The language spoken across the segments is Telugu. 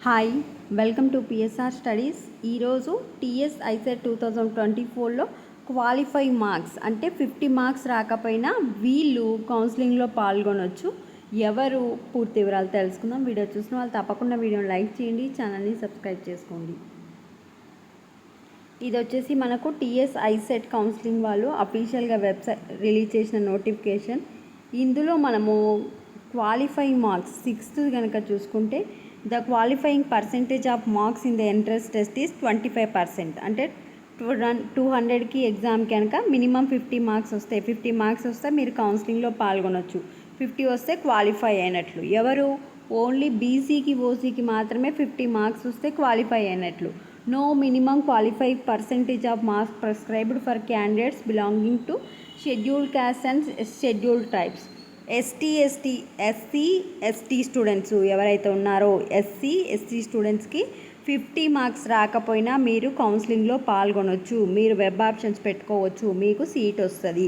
Hi, welcome to PSR studies. ఈరోజు టీఎస్ ఐసెట్ 2024లో క్వాలిఫై మార్క్స్ అంటే 50 మార్క్స్ రాకపోయినా వీళ్ళు కౌన్సిలింగ్లో పాల్గొనవచ్చు. ఎవరు పూర్తి వివరాలు తెలుసుకుందాం. వీడియో చూసిన వాళ్ళు తప్పకుండా వీడియోని లైక్ చేయండి, ఛానల్ని సబ్స్క్రైబ్ చేసుకోండి. ఇది వచ్చేసి మనకు టీఎస్ ఐసెట్ కౌన్సిలింగ్ వాళ్ళు అఫీషియల్గా వెబ్సైట్ రిలీజ్ చేసిన నోటిఫికేషన్. ఇందులో మనము క్వాలిఫైయింగ్ మార్క్స్ 6th కనుక చూసుకుంటే the qualifying percentage of marks in the entrance test is 25%. అంటే 200కి ఎగ్జామ్ కనుక మినిమం 50 మార్క్స్ వస్తాయి. 50 మార్క్స్ వస్తే మీరు కౌన్సిలింగ్లో పాల్గొనవచ్చు. 50 వస్తే క్వాలిఫై అయినట్లు. ఎవరు? ఓన్లీ బీసీకి ఓసీకి మాత్రమే 50 మార్క్స్ వస్తే క్వాలిఫై అయినట్లు. No minimum qualify percentage of marks prescribed for candidates belonging to scheduled caste and scheduled tribes. SC students ఎవరైతే ఉన్నారో ఎస్సీ స్టూడెంట్స్కి 50 మార్క్స్ రాకపోయినా మీరు కౌన్సిలింగ్లో పాల్గొనవచ్చు. మీరు వెబ్ ఆప్షన్స్ పెట్టుకోవచ్చు, మీకు సీట్ వస్తుంది.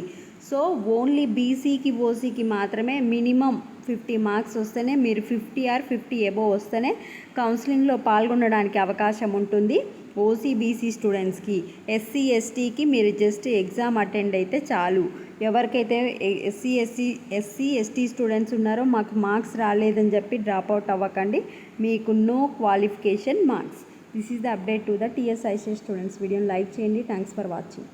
సో ఓన్లీ బీసీకి ఓసీకి మాత్రమే మినిమం 50 మార్క్స్ వస్తేనే మీరు 50 ఆర్ 50 అబోవ్ వస్తేనే కౌన్సిలింగ్లో పాల్గొనడానికి అవకాశం ఉంటుంది. ఓసీ బీసీ స్టూడెంట్స్కి, ఎస్సీ ఎస్టీకి మీరు జస్ట్ ఎగ్జామ్ అటెండ్ అయితే చాలు. ఎవరికైతే ఎస్సీ ఎస్టీ స్టూడెంట్స్ ఉన్నారో మాకు మార్క్స్ రాలేదని చెప్పి డ్రాప్అవుట్ అవ్వకండి. మీకు no qualification marks. This is the update to the TS ICET students. వీడియోని లైక్ చేయండి. Thanks for watching.